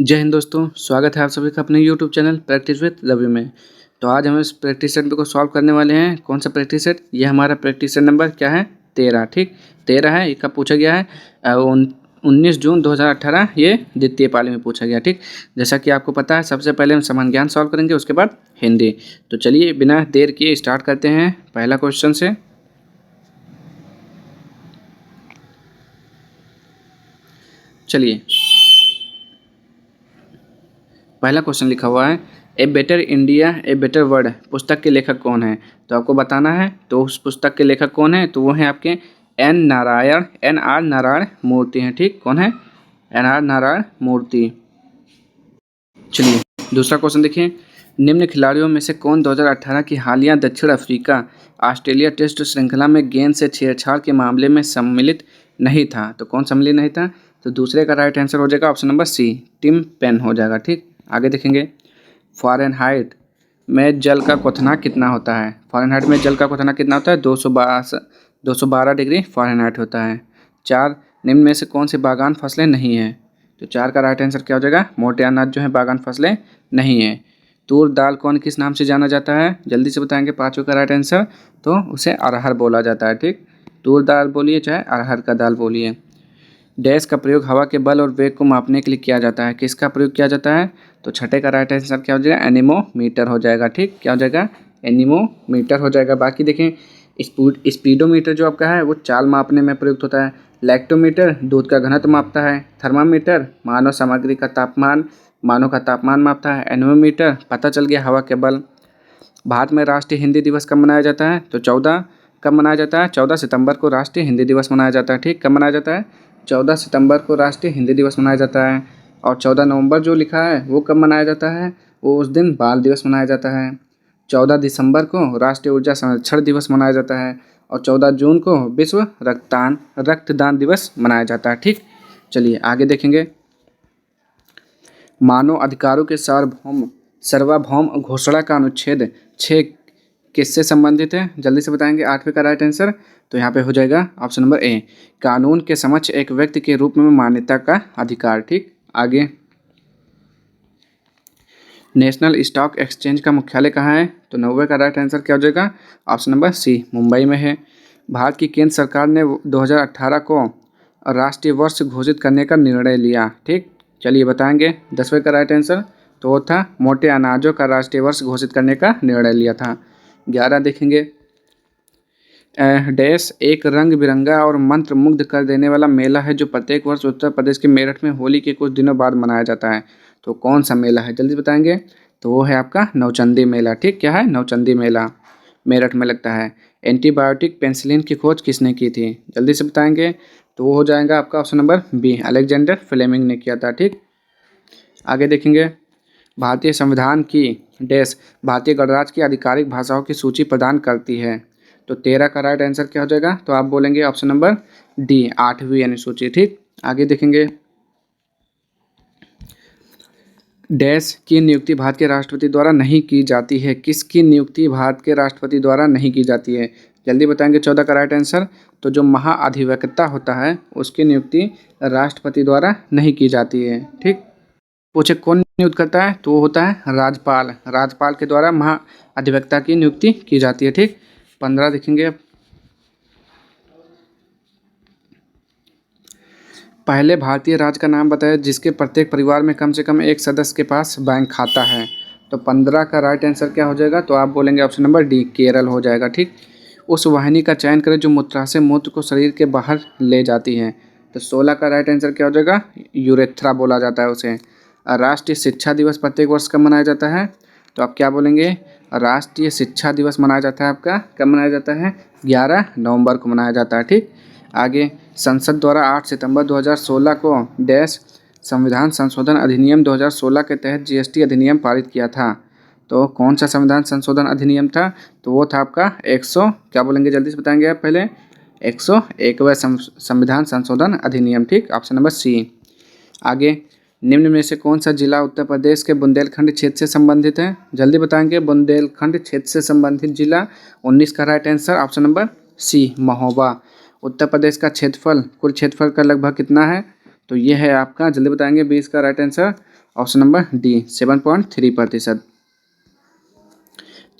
जय हिंद दोस्तों, स्वागत है आप सभी का अपने YouTube channel practice with Ravi में। तो आज हम इस प्रैक्टिस सेट को सॉल्व करने वाले हैं। कौन सा प्रैक्टिस सेट? ये हमारा प्रैक्टिस सेट नंबर क्या है? 13। ठीक, 13 है। इसका पूछा गया है 19 जून 2018। ये द्वितीय पाली में पूछा गया। ठीक, जैसा कि आपको पता है, सबसे पहले हम समान ज्ञान सॉल्व करेंगे, उसके बाद हिंदी। तो चलिए बिना देर किए स्टार्ट करते हैं पहला क्वेश्चन से। चलिए, पहला क्वेश्चन लिखा हुआ है a better India a better world पुस्तक के लेखक कौन है? तो आपको बताना है। तो उस पुस्तक के लेखक कौन है? तो वो हैं आपके एन आर नारायण मूर्ति हैं। ठीक, कौन है? एन आर नारायण मूर्ति। चलिए दूसरा क्वेश्चन देखिए, निम्न खिलाड़ियों में से कौन 2018 की हालिया दक्षिण अफ्रीका ऑस्ट्रेलिया टेस्ट श्रृंखला में गेंद से छेड़छाड़ के मामले में सम्मिलित नहीं था? तो कौन सम्मिलित नहीं था? तो दूसरे का राइट आंसर हो जाएगा option number C, Tim Paine हो जाएगा। ठीक, आगे देखेंगे, फ़ारेनहाइट में जल का क्वथनांक कितना होता है? फ़ारेनहाइट में जल का क्वथनांक कितना होता है? 212 डिग्री फ़ारेनहाइट होता है। 4, निम्न में से कौन सी बागान फसलें नहीं हैं? तो 4 का राइट आंसर क्या हो जाएगा? मोटे अनाज जो है बागान फसलें नहीं हैं। तूर दाल कौन किस नाम से जाना जाता है? जल्दी से बताएंगे पाँचों का राइट आंसर। तो उसे अरहर बोला जाता है। ठीक, तूर दाल बोलिए चाहे अरहर का दाल बोलिए। डैश का प्रयोग हवा के बल और वेग को मापने के लिए किया जाता है। किसका प्रयोग किया जाता है? तो छठे का राइट आंसर क्या हो जाएगा? एनीमोमीटर हो जाएगा। ठीक, क्या हो जाएगा? एनीमोमीटर हो जाएगा। बाकी देखें, स्पीडोमीटर जो आपका है वो चाल मापने में प्रयुक्त होता है। लैक्टोमीटर दूध का घनत्व मापता है। थर्मामीटर मानव सामग्री का तापमान मापता है। एनोमीटर पता चल गया हवा के बल। भारत में राष्ट्रीय हिंदी दिवस कब मनाया जाता है? तो 14 कब मनाया जाता है? 14 सितंबर को राष्ट्रीय हिंदी दिवस मनाया जाता है। ठीक, कब मनाया जाता है? 14 सितंबर को राष्ट्रीय हिंदी दिवस मनाया जाता है। और 14 नवंबर जो लिखा है वो कब मनाया जाता है? वो उस दिन बाल दिवस मनाया जाता है। 14 दिसंबर को राष्ट्रीय ऊर्जा संरक्षण दिवस मनाया जाता है। और 14 जून को विश्व रक्तदान दिवस मनाया जाता है। ठीक, चलिए आगे देखेंगे, मानव अधिकारों के सर्वभौम घोषणा का अनुच्छेद 6 किससे संबंधित है? जल्दी से बताएंगे। 8वें का राइट आंसर तो यहाँ पे हो जाएगा ऑप्शन नंबर ए, कानून के समक्ष एक व्यक्ति के रूप में मान्यता का अधिकार। ठीक, आगे, नेशनल स्टॉक एक्सचेंज का मुख्यालय कहाँ है? तो 90 का राइट आंसर क्या हो जाएगा? ऑप्शन नंबर सी, मुंबई में है। भारत की केंद्र सरकार ने 2018 को राष्ट्रीय वर्ष घोषित करने का निर्णय लिया। ठीक, चलिए बताएंगे। 10वें का राइट आंसर तो वो था मोटे अनाजों का राष्ट्रीय वर्ष घोषित करने का निर्णय लिया था। 11 देखेंगे, डैश एक रंग बिरंगा और मंत्र मुग्ध कर देने वाला मेला है जो प्रत्येक वर्ष उत्तर प्रदेश के मेरठ में होली के कुछ दिनों बाद मनाया जाता है। तो कौन सा मेला है? जल्दी बताएंगे। तो वो है आपका नौचंदी मेला। ठीक, क्या है? नौचंदी मेला मेरठ में लगता है। एंटीबायोटिक पेनिसिलिन की खोज किसने की थी? जल्दी से बताएंगे। तो वो हो जाएगा आपका option number B, Alexander Fleming ने किया था। ठीक, आगे देखेंगे, भारतीय संविधान की डैश भारतीय गणराज्य की आधिकारिक भाषाओं की सूची प्रदान करती है। तो 13 का राइट आंसर क्या हो जाएगा? तो आप बोलेंगे ऑप्शन नंबर डी, 8वीं अनुसूची। ठीक, आगे देखेंगे, डैश की नियुक्ति भारत के राष्ट्रपति द्वारा नहीं की जाती है। किसकी नियुक्ति भारत के राष्ट्रपति द्वारा नहीं की जाती है? जल्दी बताएंगे। 14 का राइट आंसर तो जो महाअधिवक्ता होता है उसकी नियुक्ति राष्ट्रपति द्वारा नहीं की जाती है। ठीक, पूछे कौन नियुक्त करता है? तो वो होता है राज्यपाल। राज्यपाल के द्वारा महाअधिवक्ता की नियुक्ति की जाती है। ठीक, 15 देखेंगे, पहले भारतीय राज्य का नाम बताया जिसके प्रत्येक परिवार में कम से कम एक सदस्य के पास बैंक खाता है। तो 15 का राइट आंसर क्या हो जाएगा? तो आप बोलेंगे ऑप्शन नंबर डी, केरल हो जाएगा। ठीक, उस वाहिनी का चयन करें जो मूत्राशय मूत्र को शरीर के बाहर ले जाती है। तो 16 का राइट आंसर क्या हो जाएगा? यूरेथ्रा बोला जाता है उसे। राष्ट्रीय शिक्षा दिवस प्रत्येक वर्ष कब मनाया जाता है? तो आप क्या बोलेंगे? राष्ट्रीय शिक्षा दिवस मनाया जाता है आपका कब मनाया जाता है? 11 नवंबर को मनाया जाता है। ठीक, आगे, संसद द्वारा 8 सितंबर 2016 को डैश संविधान संशोधन अधिनियम 2016 के तहत जीएसटी अधिनियम पारित किया था। तो कौन सा संविधान संशोधन अधिनियम था? तो वो था आपका 100 क्या बोलेंगे? जल्दी से बताएंगे आप पहले। 101वां संविधान संशोधन अधिनियम। ठीक, ऑप्शन नंबर सी। आगे, निम्न में से कौन सा जिला उत्तर प्रदेश के बुंदेलखंड क्षेत्र से संबंधित है? जल्दी बताएंगे। बुंदेलखंड क्षेत्र से संबंधित जिला 19 का right answer option number C, Mahoba. Uttar Pradesh का क्षेत्रफल कुल क्षेत्रफल का लगभग कितना है? तो ये है आपका, जल्दी बताएंगे, 20 का right answer option number D 7.3%।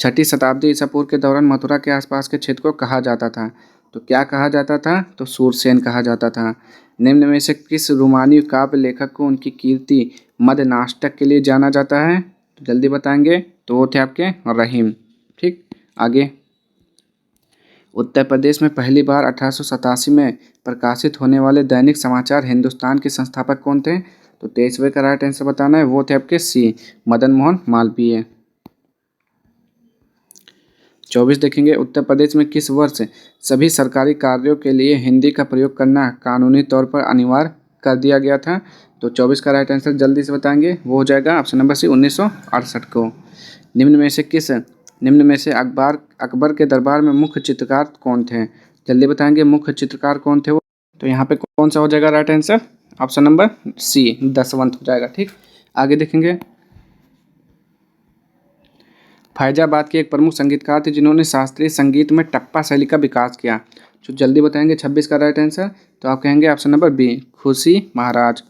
6ठी शताब्दी ईसा पूर्व के दौरान मथुरा के आसपास के क्षेत्र को कहा जाता था। तो क्या कहा जाता था? तो सूरसेन कहा जाता था। निम्न में से किस रोमानी काव्य लेखक को उनकी कीर्ति मद नाटक के लिए जाना जाता है? तो जल्दी बताएंगे। तो वो थे आपके रहीम। ठीक, आगे। उत्तर प्रदेश में पहली बार 1887 में प्रकाशित होने वाले दैनिक समाचार हिंदुस्तान के संस्थापक कौन थे? तो 23वें का राइट आंसर बताना है। वो थे आपके सी मदन मोहन मालवीय। 24 देखेंगे। उत्तर प्रदेश में किस वर्ष सभी सरकारी कार्यों के लिए हिंदी का प्रयोग करना कानूनी तौर पर अनिवार्य कर दिया गया था? तो 24 का राइट आंसर जल्दी से बताएंगे। वो हो जाएगा ऑप्शन नंबर सी 1968 को। निम्न में से अकबर के दरबार में मुख्य चित्रकार कौन थे? जल्दी बताएंगे मुख्य चित्रकार कौन थे वो। तो यहाँ पे कौन सा हो जाएगा right answer? Option number C दसवंत हो जाएगा। ठीक, आगे देखेंगे। फैजाबाद के एक प्रमुख संगीतकार थे जिन्होंने शास्त्रीय संगीत में टप्पा शैली का विकास किया। तो जल्दी बताएंगे 26 का राइट आंसर। तो आप कहेंगे ऑप्शन नंबर बी खुशी महाराज।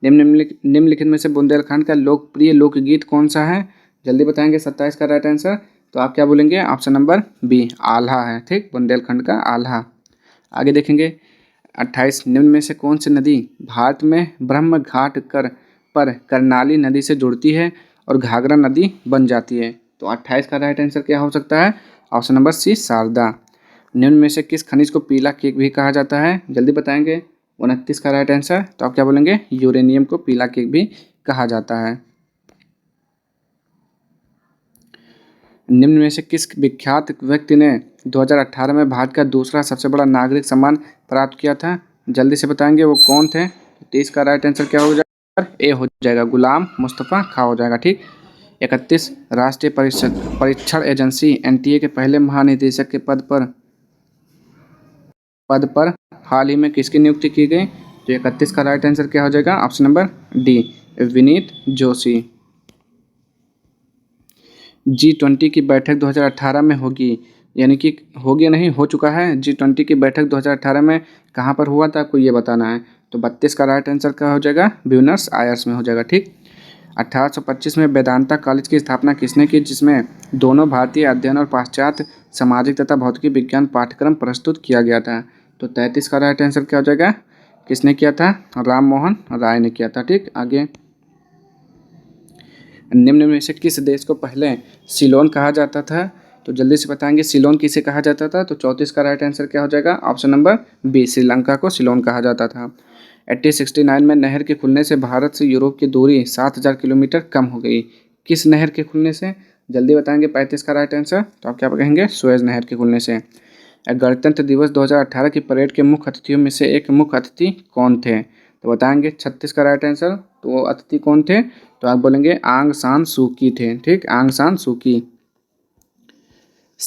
निम्नलिखित में से बुंदेलखंड का लोकप्रिय लोकगीत कौन सा है? जल्दी बताएंगे 27 का राइट आंसर। तो आप क्या बोलेंगे? ऑप्शन नंबर बी आल्हा है। ठीक, बुंदेलखंड का आल्हा। आगे देखेंगे। 28 निम्न में से कौन सी नदी भारत में ब्रह्म घाट पर करनाली नदी से जुड़ती है और घाघरा नदी बन जाती है? तो 28 का राइट आंसर क्या हो सकता है? Option number C Sharda. निम्न में से किस खनिज को पीला केक भी कहा जाता है? जल्दी बताएंगे। 29 का राइट आंसर। तो आप क्या बोलेंगे? यूरेनियम को पीला केक भी कहा जाता है। निम्न में से किस विख्यात व्यक्ति ने 2018 में भारत का दूसरा सबसे बड़ा नागरिक सम्मान प्राप्त किया था? जल्दी से बताएंगे वो कौन थे? 30 का राइट आंसर क्या हो जाएगा? ए हो जाएगा, गुलाम मुस्तफ़ा खां हो जाएगा। ठीक, 31 राष्ट्रीय परीक्षण एजेंसी एनटीए के पहले महानिदेशक के पद पर हाल ही में किसकी नियुक्ति की गई? तो 31 का राइट आंसर क्या हो जाएगा? Option number D Vineet Joshi. G20 की बैठक 2018 में होगी, यानी कि होगी नहीं, हो चुका है। G20 की बैठक 2018 में कहाँ पर हुआ था आपको ये बताना है। तो 32 का राइट आंसर क्या हो जाएगा? ब्यूनस आयर्स में हो जाएगा। ठीक, 1825 में वेदांता कॉलेज की स्थापना किसने की, जिसमें दोनों भारतीय अध्ययन और पाश्चात्य सामाजिक तथा भौतिकी विज्ञान पाठ्यक्रम प्रस्तुत किया गया था? तो 33 का राइट आंसर क्या हो जाएगा? किसने किया था? राम मोहन राय ने किया था। ठीक, आगे। निम्न में से किस देश को पहले सिलोन कहा जाता था? तो जल्दी से बताएंगे सिलोन किसे कहा जाता था? तो 34 का राइट आंसर क्या हो जाएगा? ऑप्शन नंबर बी श्रीलंका को सिलोन कहा जाता था। 1869 में नहर के खुलने से भारत से यूरोप की दूरी 7000 किलोमीटर कम हो गई। किस नहर के खुलने से? जल्दी बताएंगे। 35 का राइट आंसर। तो आप क्या कहेंगे? सुएज नहर के खुलने से। गणतंत्र दिवस 2018 की परेड के मुख्य अतिथियों में से एक मुख्य अतिथि कौन थे? तो बताएंगे 36 का राइट आंसर। तो वो अतिथि कौन थे? तो आप बोलेंगे आंग सान सूकी थे। ठीक, आंग सान सूकी।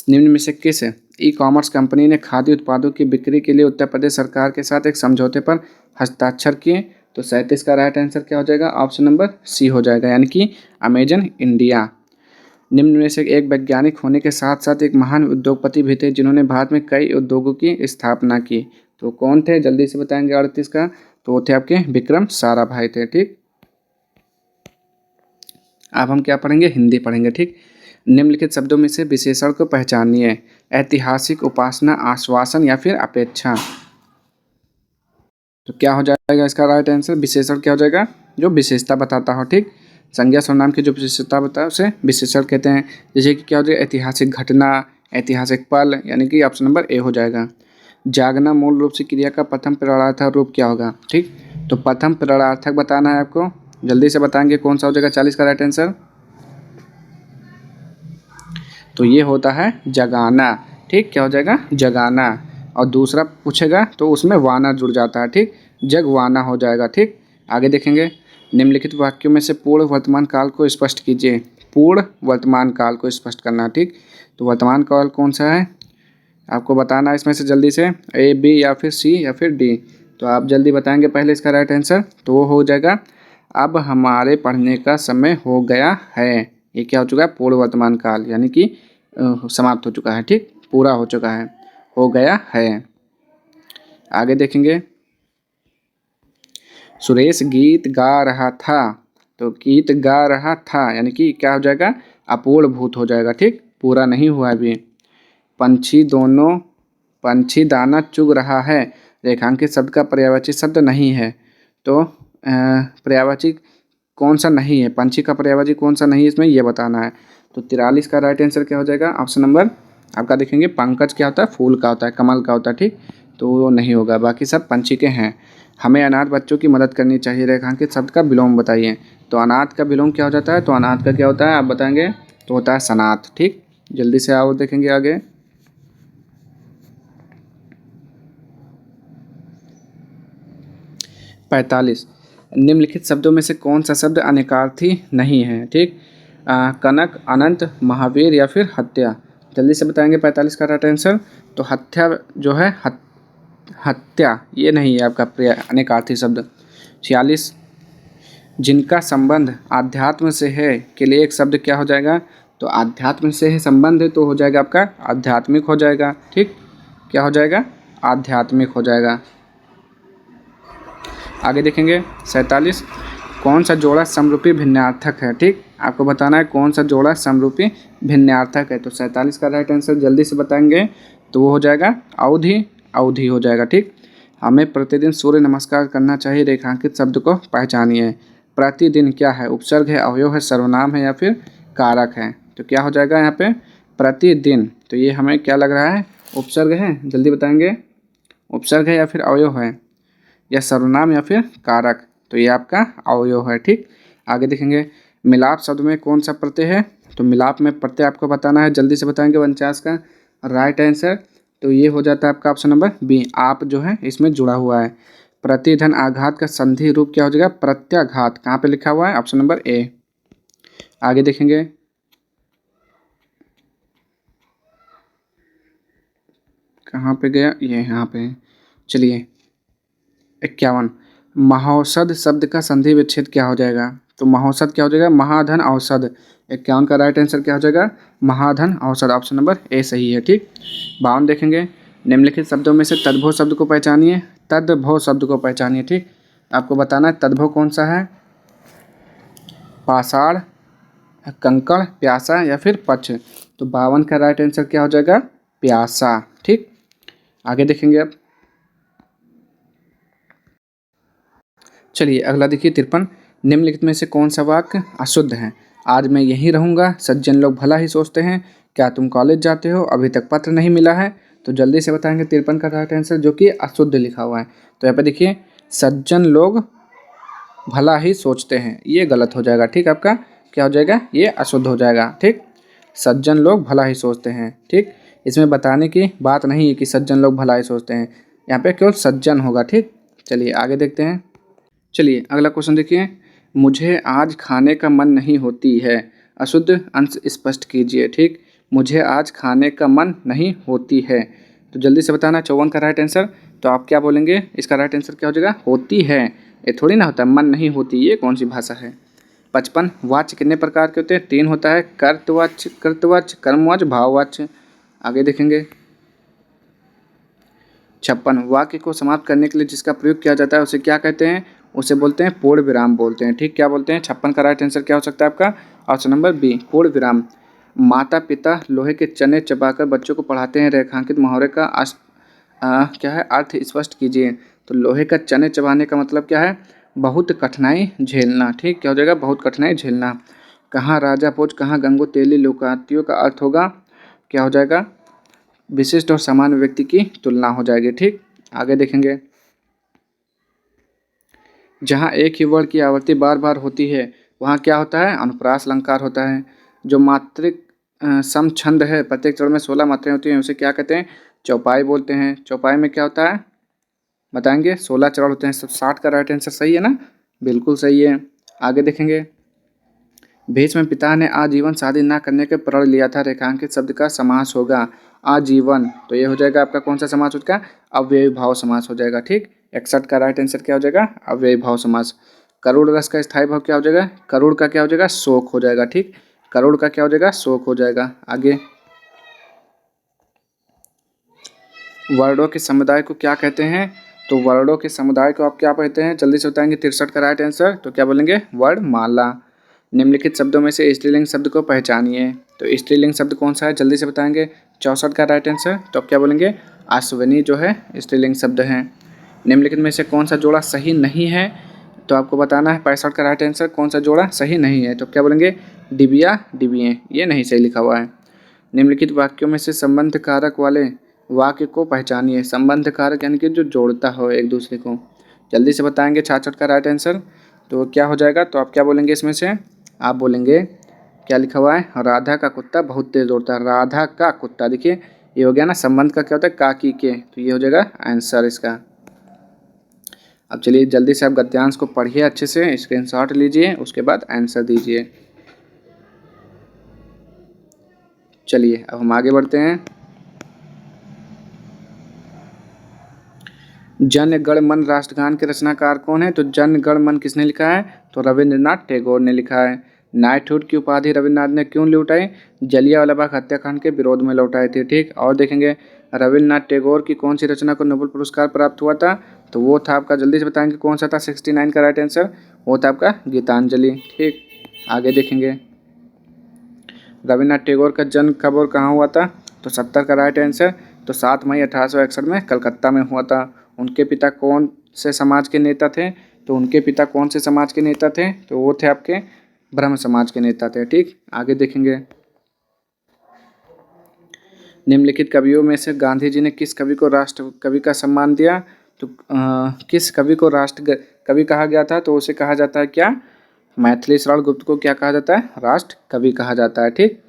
निम्न में से किस ई कॉमर्स कंपनी ने खाद्य उत्पादों की बिक्री के लिए उत्तर प्रदेश सरकार के साथ एक समझौते पर हस्ताक्षर किए? तो 37 का राइट आंसर क्या हो जाएगा? ऑप्शन नंबर सी हो जाएगा, यानी कि अमेजन इंडिया। निम्न में से एक वैज्ञानिक होने के साथ साथ एक महान उद्योगपति भी थे जिन्होंने भारत में कई उद्योगों की स्थापना की। तो कौन थे? जल्दी से बताएंगे। 38 का। तो वो थे आपके विक्रम साराभाई थे। ठीक, अब हम क्या पढ़ेंगे? हिंदी पढ़ेंगे। ठीक, निम्नलिखित शब्दों में से विशेषण को पहचानिए। ऐतिहासिक, उपासना, आश्वासन या फिर अपेक्षा। तो क्या हो जाएगा इसका राइट आंसर? विशेषण क्या हो जाएगा? जो विशेषता बताता हो। ठीक, संज्ञा सर्वनाम की जो विशेषता बताता है उसे विशेषण कहते हैं। जैसे कि क्या हो जाएगा? ऐतिहासिक घटना, ऐतिहासिक पल, यानी कि ऑप्शन नंबर ए हो जाएगा। जागना मूल रूप से क्रिया का प्रथम प्रणार्थक रूप क्या होगा? ठीक, तो प्रथम प्रणार्थक बताना है आपको। जल्दी से बताएंगे कौन सा हो जाएगा? 40 का राइट आंसर। तो ये होता है जगाना। ठीक, क्या हो जाएगा? जगाना। और दूसरा पूछेगा तो उसमें वाना जुड़ जाता है। ठीक, जगवाना हो जाएगा। ठीक, आगे देखेंगे। निम्नलिखित वाक्यों में से पूर्ण वर्तमान काल को स्पष्ट कीजिए। पूर्ण वर्तमान काल को स्पष्ट करना। ठीक, तो वर्तमान काल कौन सा है आपको बताना है इसमें से। जल्दी से ए, बी या फिर सी या फिर डी। तो आप जल्दी बताएंगे पहले इसका राइट आंसर। तो वो हो जाएगा अब हमारे पढ़ने का समय हो गया है। ये क्या हो चुका है? पूर्ण वर्तमान काल, यानी कि समाप्त हो चुका है। ठीक, पूरा हो चुका है, हो गया है। आगे देखेंगे। सुरेश गीत गा रहा था तो गीत गा रहा था यानी कि क्या हो जाएगा, अपूर्ण भूत हो जाएगा। ठीक, पूरा नहीं हुआ अभी। पंछी दाना चुग रहा है, रेखांकित शब्द का पर्यायवाची शब्द नहीं है। तो पर्यायवाची कौन सा नहीं है, पंछी का पर्यायवाची कौन सा नहीं है इसमें, ये बताना है। तो 43 का राइट आंसर क्या हो जाएगा, ऑप्शन नंबर आपका देखेंगे पंकज क्या होता है, फूल का होता है, कमल का होता है। ठीक, तो वो नहीं होगा, बाकी सब पंछी के हैं। हमें अनाथ बच्चों की मदद करनी चाहिए, रेखांकित शब्द का विलोम बताइए। तो अनाथ का विलोम क्या हो जाता है, तो अनाथ का क्या होता है आप बताएंगे, तो होता है सनाथ। ठीक, जल्दी से आओ देखेंगे आगे। 45, निम्नलिखित शब्दों में से कौन सा शब्द अनेकार्थी नहीं है। ठीक, कनक, अनंत, महावीर या फिर हत्या। जल्दी से बताएंगे 45 का राइट आंसर। तो हत्या जो है हत्या ये नहीं है आपका अनेकार्थी शब्द। 46, जिनका संबंध आध्यात्म से है के लिए एक शब्द क्या हो जाएगा, तो आध्यात्म से है संबंध है तो हो जाएगा आपका आध्यात्मिक हो जाएगा। ठीक, क्या हो जाएगा, आध्यात्मिक हो जाएगा। आगे देखेंगे 47, कौन सा जोड़ा समरूपी भिन्नार्थक है। ठीक, आपको बताना है कौन सा जोड़ा समरूपी भिन्नार्थक है। तो 47 का राइट आंसर जल्दी से बताएंगे तो वो हो जाएगा अवधि, अवधि हो जाएगा। ठीक, हमें प्रतिदिन सूर्य नमस्कार करना चाहिए, रेखांकित शब्द को पहचानिए। प्रतिदिन क्या है, उपसर्ग है, अवयव है, सर्वनाम है या फिर कारक है। तो क्या हो जाएगा यहाँ पे प्रतिदिन, तो ये हमें क्या लग रहा है, उपसर्ग है, जल्दी बताएंगे, उपसर्ग है या फिर अवयव है या सर्वनाम या फिर कारक। तो ये आपका अवयव है। ठीक, आगे देखेंगे मिलाप शब्द में कौन सा प्रत्यय है, तो मिलाप में प्रत्यय आपको बताना है, जल्दी से बताएंगे 49 का राइट आंसर। तो ये हो जाता है आपका ऑप्शन नंबर बी, आप जो है इसमें जुड़ा हुआ है। प्रतिधन आघात का संधि रूप क्या हो जाएगा, प्रत्याघात। कहाँ पे लिखा हुआ है, ऑप्शन नंबर ए। आगे देखेंगे कहाँ पे गया, ये यहाँ पे। चलिए 51, महौषध शब्द का संधि विच्छेद क्या हो जाएगा, तो महौषध क्या हो जाएगा, महाधन औषध। 51 का राइट आंसर क्या हो जाएगा, महाधन औषध, ऑप्शन नंबर ए सही है। ठीक, 52 देखेंगे निम्नलिखित शब्दों में से तद्भव शब्द को पहचानिए, तद्भव शब्द को पहचानिए। ठीक, आपको बताना है तद्भव कौन सा है, पाषाण, कंकड़, प्यासा या फिर पक्ष। तो 52 का राइट आंसर क्या हो जाएगा, प्यासा। ठीक, आगे देखेंगे अब। चलिए अगला देखिए 53, निम्नलिखित में से कौन सा वाक्य अशुद्ध है। आज मैं यहीं रहूँगा, सज्जन लोग भला ही सोचते हैं, क्या तुम कॉलेज जाते हो, अभी तक पत्र नहीं मिला है। तो जल्दी से बताएंगे 53 का राइट आंसर जो कि अशुद्ध लिखा हुआ है। तो यहाँ पे देखिए सज्जन लोग भला ही सोचते हैं, ये गलत हो जाएगा। ठीक, आपका क्या हो जाएगा, ये अशुद्ध हो जाएगा। ठीक, सज्जन लोग भला ही सोचते हैं। ठीक, इसमें बताने की बात नहीं है कि सज्जन लोग भला ही सोचते हैं, यहाँ पे केवल सज्जन होगा। ठीक, चलिए आगे देखते हैं। चलिए अगला क्वेश्चन देखिए, मुझे आज खाने का मन नहीं होती है, अशुद्ध अंश स्पष्ट कीजिए। ठीक, मुझे आज खाने का मन नहीं होती है, तो जल्दी से बताना 54 का राइट आंसर। तो आप क्या बोलेंगे, इसका राइट आंसर क्या हो जाएगा, होती है। ये थोड़ी ना होता है, मन नहीं होती, ये कौन सी भाषा है। 55, वाच्य कितने प्रकार के होते हैं, 3 होता है, कर्तवाच्य, कृतवाच्य, कर्मवाच्य, भाववाच्य। आगे देखेंगे 56, वाक्य को समाप्त करने के लिए जिसका प्रयोग किया जाता है उसे क्या कहते हैं, उसे बोलते हैं पूर्ण विराम बोलते हैं। ठीक, क्या बोलते हैं, 56 का राइट आंसर क्या हो सकता है आपका, ऑप्शन नंबर बी, पूर्ण विराम। माता पिता लोहे के चने चबाकर बच्चों को पढ़ाते हैं, रेखांकित मुहावरे का क्या है, अर्थ स्पष्ट कीजिए। तो लोहे का चने चबाने का मतलब क्या है, बहुत कठिनाई झेलना। ठीक, क्या हो जाएगा, बहुत कठिनाई झेलना। कहाँ राजा भोज, कहाँ गंगो तेली लोकार्तियों का अर्थ होगा, क्या हो जाएगा, विशिष्ट और सामान्य व्यक्ति की तुलना हो जाएगी। ठीक, आगे देखेंगे जहाँ एक ही वर्ण की आवृत्ति बार बार होती है वहाँ क्या होता है, अनुप्रास अलंकार होता है। जो मात्रिक सम छंद है, प्रत्येक चरण में 16 मात्राएं होती हैं, उसे क्या कहते हैं, चौपाई बोलते हैं। चौपाई में क्या होता है बताएंगे, 16 चरण होते हैं। सब 60 का राइट आंसर सही है ना, बिल्कुल सही है। आगे देखेंगे भीष्म पिता ने आजीवन शादी न करने के प्रण लिया था, रेखांकित शब्द का समास होगा आजीवन। तो ये हो जाएगा आपका कौन सा समास होगा, अव्ययी भाव समास हो जाएगा। ठीक, 61 का राइट आंसर क्या हो जाएगा, अव्ययी भाव समास। करुण रस का स्थायी भाव क्या हो जाएगा, करुण का क्या हो जाएगा, शोक हो जाएगा। ठीक, करुण का क्या हो जाएगा, शोक हो जाएगा। आगे वर्णों के समुदाय को क्या कहते हैं, तो वर्णों के समुदाय को आप क्या कहते हैं, जल्दी से बताएंगे। 63 का राइट आंसर, तो क्या बोलेंगे, वर्णमाला। निम्नलिखित शब्दों में से स्त्रीलिंग शब्द को पहचानिए, तो स्त्रीलिंग शब्द कौन सा है, जल्दी से बताएंगे। 64 का राइट आंसर, तो आप क्या बोलेंगे, अश्विनी जो है स्त्रीलिंग शब्द है। निम्नलिखित में से कौन सा जोड़ा सही नहीं है, तो आपको बताना है। 65 का राइट आंसर, कौन सा जोड़ा सही नहीं है, तो क्या बोलेंगे, डिबिया डिबिए, ये नहीं सही लिखा हुआ है। निम्नलिखित वाक्यों में से संबंध कारक वाले वाक्य को पहचानिए। संबंध कारक यानी कि जो जोड़ता हो एक दूसरे को, जल्दी से बताएंगे। 66 का राइट आंसर, तो क्या हो जाएगा, तो आप क्या बोलेंगे इसमें से, आप बोलेंगे क्या लिखा हुआ है, राधा का कुत्ता बहुत तेज दौड़ता है। राधा का कुत्ता, देखिए ये हो गया ना, संबंध का क्या होता है, का की के, तो ये हो जाएगा आंसर इसका। अब चलिए जल्दी से आप गद्यांश को पढ़िए, अच्छे से स्क्रीनशॉट लीजिए, उसके बाद आंसर दीजिए। चलिए अब हम आगे बढ़ते हैं। जन गण मन राष्ट्रगान के रचनाकार कौन है, तो जन गण मन किसने लिखा है, तो रविंद्रनाथ टैगोर ने लिखा है। नाइटहुड की उपाधि रविन्द्रनाथ ने क्यों लौटाई, जलियांवाला बाग हत्याकांड के विरोध में लौटाई थी। ठीक, और देखेंगे रविंद्रनाथ टैगोर की कौन सी रचना को नोबेल पुरस्कार प्राप्त हुआ था, तो वो था आपका, जल्दी से बताएंगे कौन सा था। 69 का राइट आंसर, वो था आपका गीतांजलि। ठीक, आगे देखेंगे रविन्द्रनाथ टैगोर का जन्म कब और कहाँ हुआ था, तो 70 का राइट आंसर, तो 7 मई 1861 में कलकत्ता में हुआ था। उनके पिता कौन से समाज के नेता थे, तो उनके पिता कौन से समाज के नेता थे, तो वो थे आपके ब्रह्म समाज के नेता थे। ठीक, आगे देखेंगे निम्नलिखित कवियों में से गांधी जी ने किस कवि को राष्ट्र कवि का सम्मान दिया, तो किस कवि को राष्ट्र कवि कहा गया था, तो उसे कहा जाता है क्या, मैथिली शरण गुप्त को क्या कहा जाता है, राष्ट्र कवि कहा जाता है। ठीक,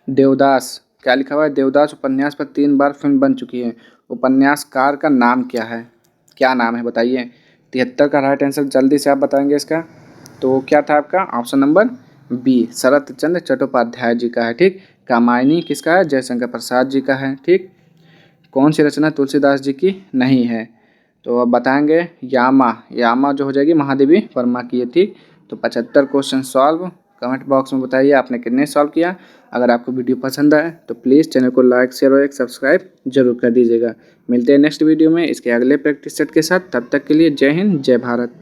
देवदास, क्या लिखा हुआ है, देवदास उपन्यास पर 3 बार फिल्म बन चुकी है। उपन्यासकार का नाम क्या है, क्या नाम है बताइए। 73 का राइट आंसर, जल्दी से आप बताएंगे इसका, तो क्या था आपका ऑप्शन नंबर बी, शरत चंद्र चट्टोपाध्याय जी का है। ठीक, कामायनी किसका है, जयशंकर प्रसाद जी का है। ठीक, कौन सी रचना तुलसीदास जी की नहीं है, तो अब बताएंगे यामा, यामा जो हो जाएगी महादेवी वर्मा की है। ठीक, तो 75 क्वेश्चन सॉल्व, कमेंट बॉक्स में बताइए आपने कितने सॉल्व किया। अगर आपको वीडियो पसंद आए तो प्लीज़ चैनल को लाइक शेयर और एक सब्सक्राइब जरूर कर दीजिएगा। मिलते हैं नेक्स्ट वीडियो में इसके अगले प्रैक्टिस सेट के साथ, तब तक के लिए जय हिंद जय भारत।